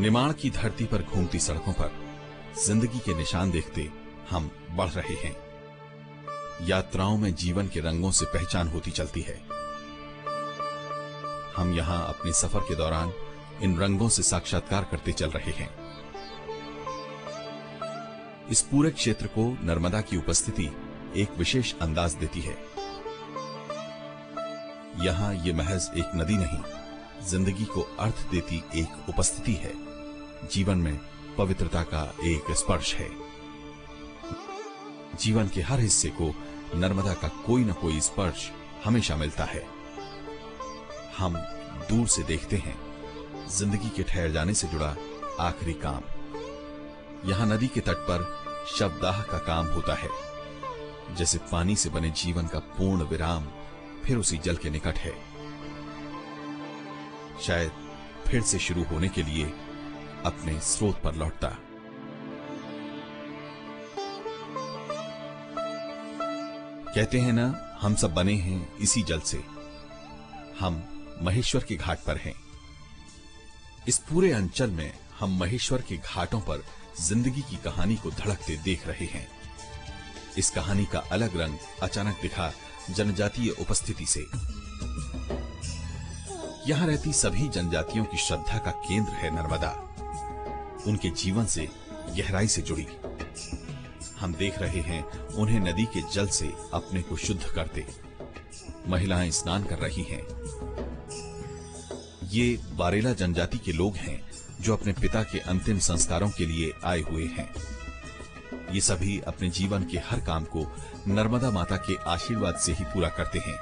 निमाड़ की धरती पर घूमती सड़कों पर जिंदगी के निशान देखते हम बढ़ रहे हैं। यात्राओं में जीवन के रंगों से पहचान होती चलती है। हम यहां अपने सफर के दौरान इन रंगों से साक्षात्कार करते चल रहे हैं। इस पूरे क्षेत्र को नर्मदा की उपस्थिति एक विशेष अंदाज देती है। यहां ये महज एक नदी नहीं, जिंदगी को अर्थ देती एक उपस्थिति है। जीवन में पवित्रता का एक स्पर्श है। जीवन के हर हिस्से को नर्मदा का कोई न कोई स्पर्श हमेशा मिलता है। हम दूर से देखते हैं जिंदगी के ठहर जाने से जुड़ा आखिरी काम। यहां नदी के तट पर शवदाह का काम होता है, जैसे पानी से बने जीवन का पूर्ण विराम फिर उसी जल के निकट है, शायद फिर से शुरू होने के लिए अपने स्रोत पर लौटता। कहते हैं ना, हम सब बने हैं इसी जल से। हम महेश्वर के घाट पर हैं। इस पूरे अंचल में हम महेश्वर के घाटों पर जिंदगी की कहानी को धड़कते देख रहे हैं। इस कहानी का अलग रंग अचानक दिखा जनजातीय उपस्थिति से। यहां रहती सभी जनजातियों की श्रद्धा का केंद्र है नर्मदा, उनके जीवन से गहराई से जुड़ी। हम देख रहे हैं उन्हें नदी के जल से अपने को शुद्ध करते। महिलाएं स्नान कर रही हैं। ये बारेला जनजाति के लोग हैं जो अपने पिता के अंतिम संस्कारों के लिए आए हुए हैं। ये सभी अपने जीवन के हर काम को नर्मदा माता के आशीर्वाद से ही पूरा करते हैं।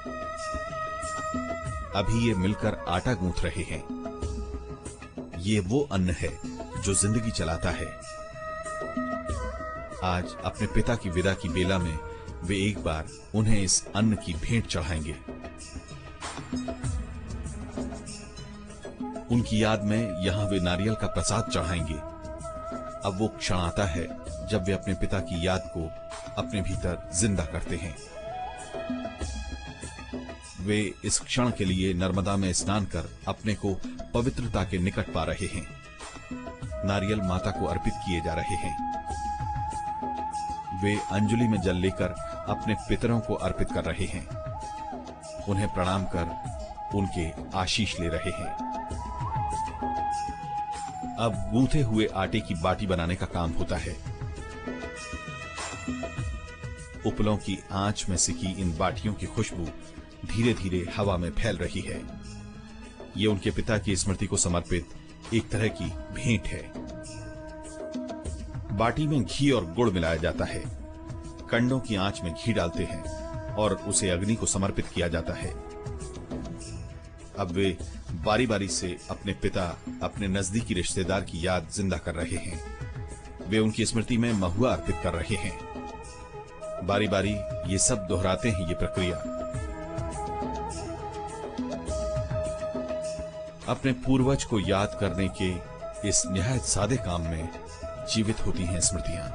अभी ये मिलकर आटा गूंथ रहे हैं। ये वो अन्न है जो जिंदगी चलाता है। आज अपने पिता की विदा की बेला में वे एक बार उन्हें इस अन्न की भेंट चढ़ाएंगे। उनकी याद में यहां वे नारियल का प्रसाद चढ़ाएंगे। अब वो क्षण आता है जब वे अपने पिता की याद को अपने भीतर जिंदा करते हैं। वे इस क्षण के लिए नर्मदा में स्नान कर अपने को पवित्रता के निकट पा रहे हैं। नारियल माता को अर्पित किए जा रहे हैं। वे अंजलि में जल लेकर अपने पितरों को अर्पित कर रहे हैं। उन्हें प्रणाम कर उनके आशीष ले रहे हैं। अब गूंथे हुए आटे की बाटी बनाने का काम होता है। उपलों की आंच में सिकी इन बाटियों की खुशबू धीरे धीरे हवा में फैल रही है। ये उनके पिता की स्मृति को समर्पित एक तरह की भेंट है। बाटी में घी और गुड़ मिलाया जाता है। कंडों की आंच में घी डालते हैं और उसे अग्नि को समर्पित किया जाता है। अब वे बारी बारी से अपने पिता, अपने नजदीकी रिश्तेदार की याद जिंदा कर रहे हैं। वे उनकी स्मृति में महुआ अर्पित कर रहे हैं। बारी बारी ये सब दोहराते हैं ये प्रक्रिया। अपने पूर्वज को याद करने के इस निहायत सादे काम में जीवित होती हैं स्मृतियां।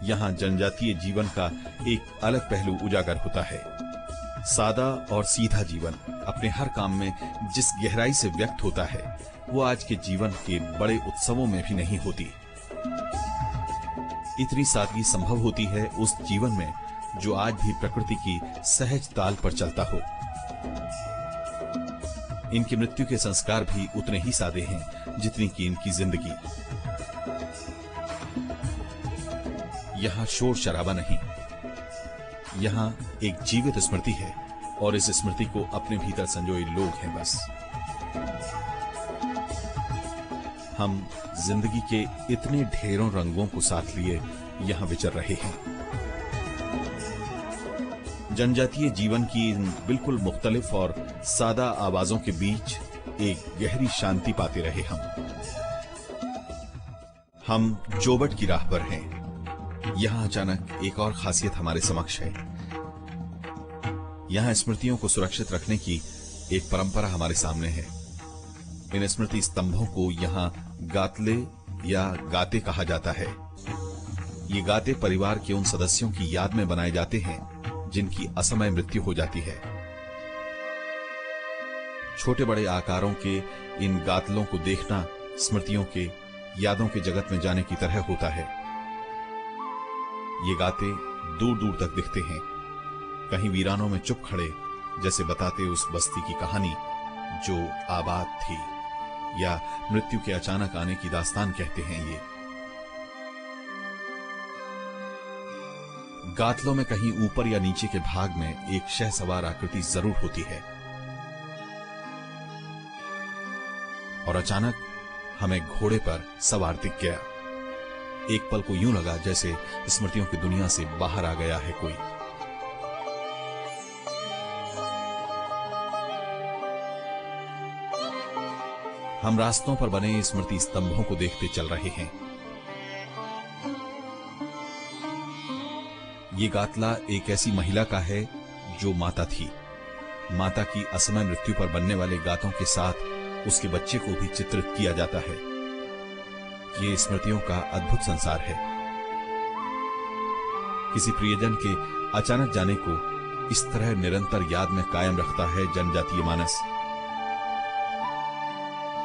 यहां जनजातीय जीवन का एक अलग पहलू उजागर होता है। सादा और सीधा जीवन अपने हर काम में जिस गहराई से व्यक्त होता है, वो आज के जीवन के बड़े उत्सवों में भी नहीं होती। इतनी सादगी संभव होती है उस जीवन में जो आज भी प्रकृति की सहज ताल पर चलता हो। इनकी मृत्यु के संस्कार भी उतने ही सादे हैं जितनी कि इनकी जिंदगी। यहां शोर शराबा नहीं, यहां एक जीवित स्मृति है और इस स्मृति को अपने भीतर संजोए लोग हैं बस। हम जिंदगी के इतने ढेरों रंगों को साथ लिए यहां विचर रहे हैं। जनजातीय जीवन की इन बिल्कुल मुख्तलिफ और सादा आवाजों के बीच एक गहरी शांति पाते रहे हम जोबट की राह पर हैं। यहां अचानक एक और खासियत हमारे समक्ष है। यहां स्मृतियों को सुरक्षित रखने की एक परंपरा हमारे सामने है। इन स्मृति स्तंभों को यहां गातले या गाते कहा जाता है। ये गाते परिवार के उन सदस्यों की याद में बनाए जाते हैं जिनकी असमय मृत्यु हो जाती है। छोटे बड़े आकारों के इन गातलों को देखना स्मृतियों के, यादों के जगत में जाने की तरह होता है। ये गाते दूर दूर तक दिखते हैं, कहीं वीरानों में चुप खड़े, जैसे बताते उस बस्ती की कहानी जो आबाद थी, या मृत्यु के अचानक आने की दास्तान कहते हैं। ये गातलों में कहीं ऊपर या नीचे के भाग में एक शहसवार आकृति जरूर होती है, और अचानक हमें घोड़े पर सवार दिख गया। एक पल को यूं लगा जैसे स्मृतियों की दुनिया से बाहर आ गया है कोई। हम रास्तों पर बने स्मृति स्तंभों को देखते चल रहे हैं। ये गातला एक ऐसी महिला का है जो माता थी। माता की असमय मृत्यु पर बनने वाले गातों के साथ उसके बच्चे को भी चित्रित किया जाता है। ये स्मृतियों का अद्भुत संसार है। किसी प्रियजन के अचानक जाने को इस तरह निरंतर याद में कायम रखता है जनजातीय मानस।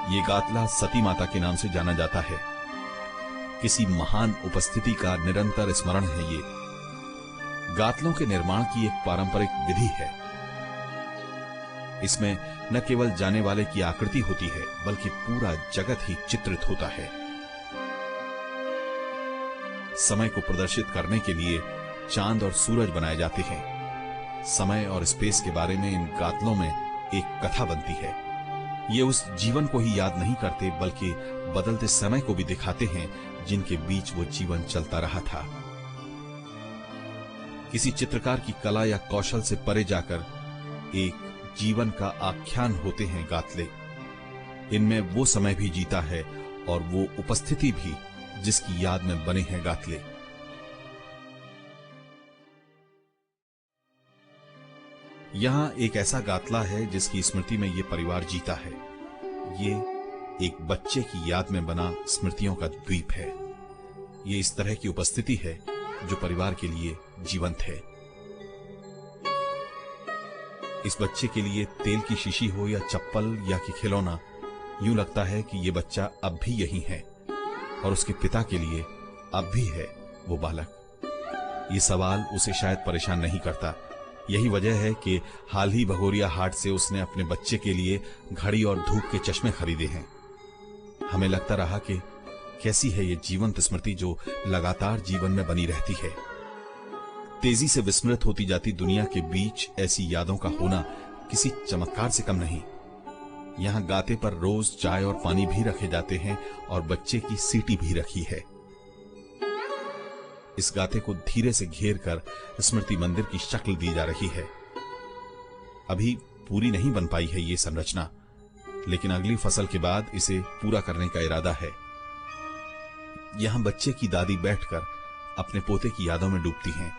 ये गातला सती माता के नाम से जाना जाता है। किसी महान उपस्थिति का निरंतर स्मरण है ये। गातलों के निर्माण की एक पारंपरिक विधि है। इसमें न केवल जाने वाले की आकृति होती है, बल्कि पूरा जगत ही चित्रित होता है। समय को प्रदर्शित करने के लिए चांद और सूरज बनाए जाते हैं। समय और स्पेस के बारे में इन गातलों में एक कथा बनती है। ये उस जीवन को ही याद नहीं करते, बल्कि बदलते समय को भी दिखाते हैं जिनके बीच वो जीवन चलता रहा था। किसी चित्रकार की कला या कौशल से परे जाकर एक जीवन का आख्यान होते हैं गातले। इनमें वो समय भी जीता है और वो उपस्थिति भी जिसकी याद में बने हैं गातले। यहां एक ऐसा गातला है जिसकी स्मृति में ये परिवार जीता है। ये एक बच्चे की याद में बना स्मृतियों का द्वीप है। ये इस तरह की उपस्थिति है जो परिवार के लिए जीवंत है। इस बच्चे के लिए तेल की शीशी हो या चप्पल या कि खिलौना, यूं लगता है कि ये बच्चा अब भी यही है, और उसके पिता के लिए अब भी है वो बालक। ये सवाल उसे शायद परेशान नहीं करता। यही वजह है कि हाल ही भगोरिया हाट से उसने अपने बच्चे के लिए घड़ी और धूप के चश्मे खरीदे हैं। हमें लगता रहा कि कैसी है ये जीवंत स्मृति जो लगातार जीवन में बनी रहती है। तेजी से विस्मृत होती जाती दुनिया के बीच ऐसी यादों का होना किसी चमत्कार से कम नहीं। यहाँ गाते पर रोज चाय और पानी भी रखे जाते हैं और बच्चे की सीटी भी रखी है। इस गाते को धीरे से घेर कर स्मृति मंदिर की शक्ल दी जा रही है। अभी पूरी नहीं बन पाई है ये संरचना, लेकिन अगली फसल के बाद इसे पूरा करने का इरादा है। यहां बच्चे की दादी बैठकर अपने पोते की यादों में डूबती हैं,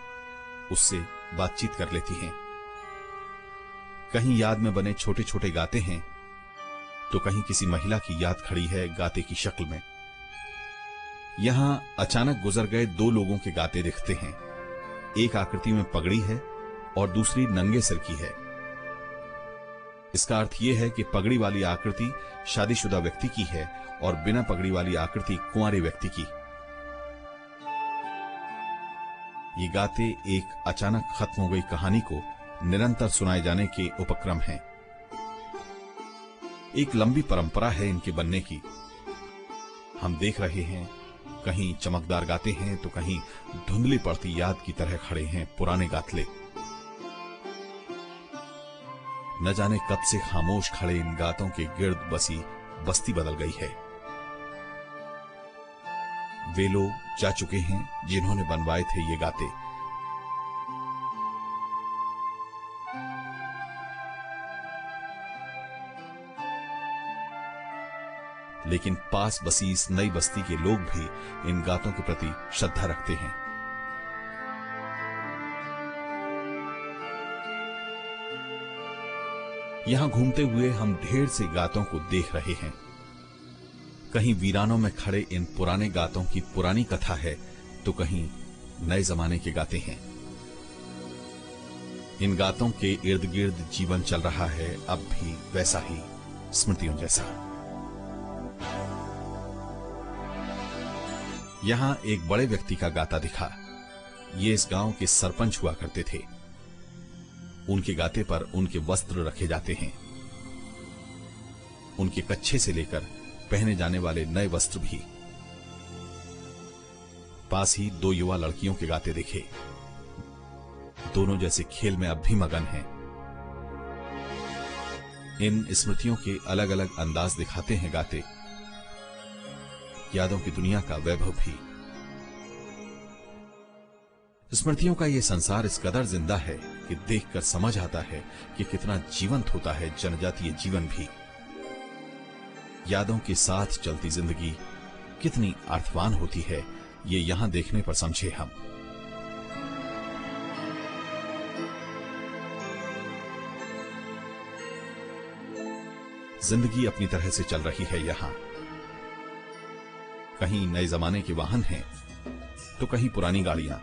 उससे बातचीत कर लेती हैं। कहीं याद में बने छोटे छोटे गाते हैं, तो कहीं किसी महिला की याद खड़ी है गाते की शक्ल में। यहां अचानक गुजर गए दो लोगों के गाते दिखते हैं। एक आकृति में पगड़ी है और दूसरी नंगे सिर की है। इसका अर्थ यह है कि पगड़ी वाली आकृति शादीशुदा व्यक्ति की है और बिना पगड़ी वाली आकृति कुंवारे व्यक्ति की। ये गाते एक अचानक खत्म हो गई कहानी को निरंतर सुनाए जाने के उपक्रम हैं। एक लंबी परंपरा है इनके बनने की। हम देख रहे हैं, कहीं चमकदार गाते हैं तो कहीं धुंधली पड़ती याद की तरह खड़े हैं पुराने गातले। न जाने कब से खामोश खड़े इन गातों के गिर्द बसी बस्ती बदल गई है। वे लोग जा चुके हैं जिन्होंने बनवाए थे ये गाते। लेकिन पास बसी इस नई बस्ती के लोग भी इन गातों के प्रति श्रद्धा रखते हैं। यहां घूमते हुए हम ढेर से गातों को देख रहे हैं। कहीं वीरानों में खड़े इन पुराने गातों की पुरानी कथा है, तो कहीं नए जमाने के गाते हैं। इन गातों के इर्द गिर्द जीवन चल रहा है अब भी वैसा ही, स्मृतियों जैसा। यहां एक बड़े व्यक्ति का गाता दिखा। ये इस गांव के सरपंच हुआ करते थे। उनके गाते पर उनके वस्त्र रखे जाते हैं, उनके कच्छे से लेकर पहने जाने वाले नए वस्त्र भी। पास ही दो युवा लड़कियों के गाते दिखे। दोनों जैसे खेल में अब भी मगन हैं। इन स्मृतियों के अलग अलग अंदाज दिखाते हैं गाते, यादों की दुनिया का वैभव भी। स्मृतियों का यह संसार इस कदर जिंदा है कि देखकर समझ आता है कि कितना जीवंत होता है जनजातीय जीवन भी। यादों के साथ चलती जिंदगी कितनी अर्थवान होती है, ये यहां देखने पर समझे हम। जिंदगी अपनी तरह से चल रही है यहां। कहीं नए जमाने के वाहन हैं, तो कहीं पुरानी गाड़ियां।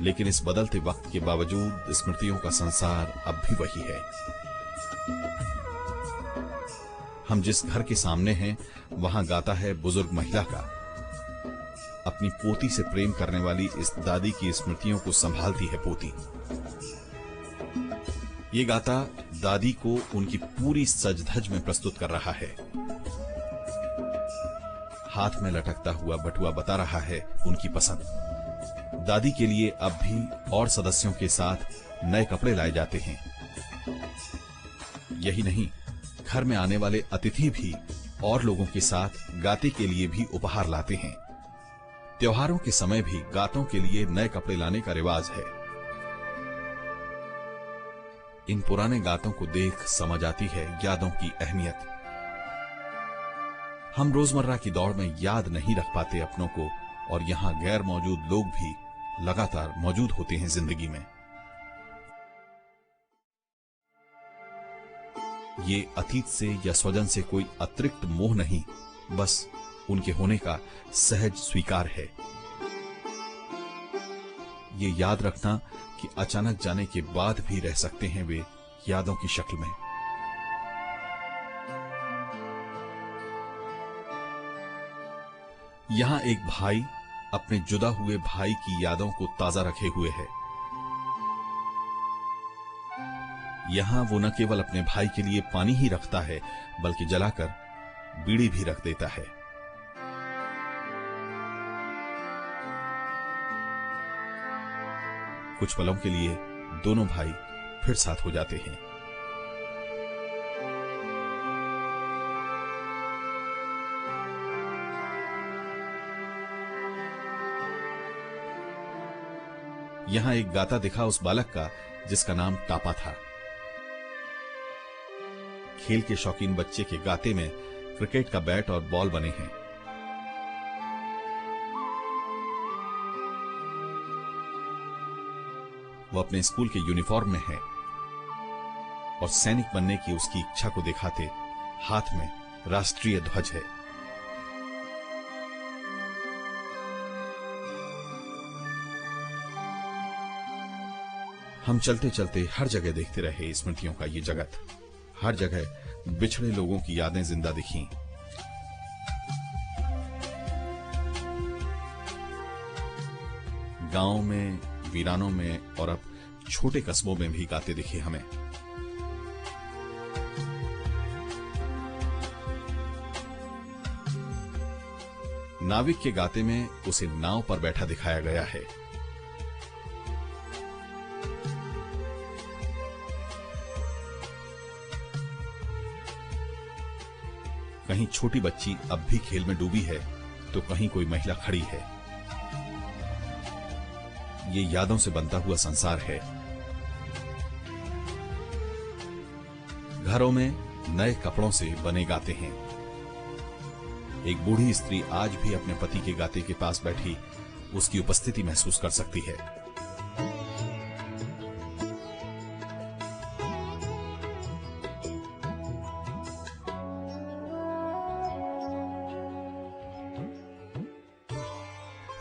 लेकिन इस बदलते वक्त के बावजूद स्मृतियों का संसार अब भी वही है। हम जिस घर के सामने हैं, वहां गाता है बुजुर्ग महिला का। अपनी पोती से प्रेम करने वाली इस दादी की स्मृतियों को संभालती है पोती। ये गाता दादी को उनकी पूरी सज-धज में प्रस्तुत कर रहा है। हाथ में लटकता हुआ बटुआ बता रहा है उनकी पसंद। दादी के लिए अब भी और सदस्यों के साथ नए कपड़े लाए जाते हैं। यही नहीं, घर में आने वाले अतिथि भी और लोगों के साथ गाते के लिए भी उपहार लाते हैं। त्योहारों के समय भी गातों के लिए नए कपड़े लाने का रिवाज है। इन पुराने गातों को देख समझ आती है यादों की अहमियत। हम रोजमर्रा की दौड़ में याद नहीं रख पाते अपनों को, और यहां गैर मौजूद लोग भी लगातार मौजूद होते हैं जिंदगी में। ये अतीत से या स्वजन से कोई अतिरिक्त मोह नहीं, बस उनके होने का सहज स्वीकार है। ये याद रखना कि अचानक जाने के बाद भी रह सकते हैं वे यादों की शक्ल में। यहां एक भाई अपने जुदा हुए भाई की यादों को ताजा रखे हुए है। यहां वो न केवल अपने भाई के लिए पानी ही रखता है, बल्कि जलाकर बीड़ी भी रख देता है। कुछ पलों के लिए दोनों भाई फिर साथ हो जाते हैं। यहां एक गाता दिखा उस बालक का जिसका नाम टापा था। खेल के शौकीन बच्चे के गाते में क्रिकेट का बैट और बॉल बने हैं। वो अपने स्कूल के यूनिफॉर्म में है और सैनिक बनने की उसकी इच्छा को दिखाते हाथ में राष्ट्रीय ध्वज है। हम चलते चलते हर जगह देखते रहे स्मृतियों का ये जगत। हर जगह बिछड़े लोगों की यादें जिंदा दिखीं। गांव में, वीरानों में और अब छोटे कस्बों में भी गाते दिखे हमें। नाविक के गाते में उसे नाव पर बैठा दिखाया गया है। कहीं छोटी बच्ची अब भी खेल में डूबी है, तो कहीं कोई महिला खड़ी है। ये यादों से बनता हुआ संसार है। घरों में नए कपड़ों से बने गाते हैं। एक बूढ़ी स्त्री आज भी अपने पति के गाते के पास बैठी उसकी उपस्थिति महसूस कर सकती है।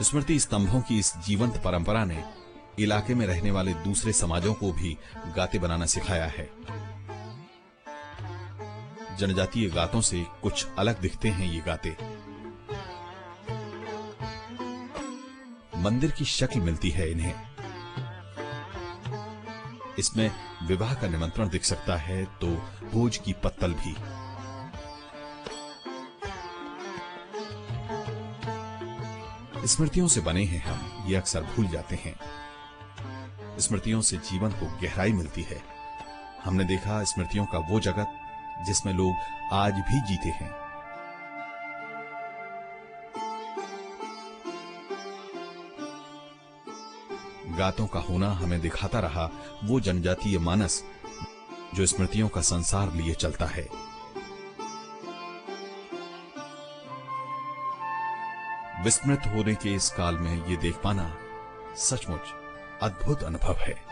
स्मृति स्तंभों की इस जीवंत परंपरा ने इलाके में रहने वाले दूसरे समाजों को भी गाते बनाना सिखाया है। जनजातीय गातों से कुछ अलग दिखते हैं ये गाते। मंदिर की शक्ल मिलती है इन्हें। इसमें विवाह का निमंत्रण दिख सकता है तो भोज की पत्तल भी। स्मृतियों से बने हैं हम, ये अक्सर भूल जाते हैं। स्मृतियों से जीवन को गहराई मिलती है। हमने देखा स्मृतियों का वो जगत जिसमें लोग आज भी जीते हैं। गातों का होना हमें दिखाता रहा वो जनजातीय मानस जो स्मृतियों का संसार लिए चलता है। विस्मृत होने के इस काल में ये देख पाना सचमुच अद्भुत अनुभव है।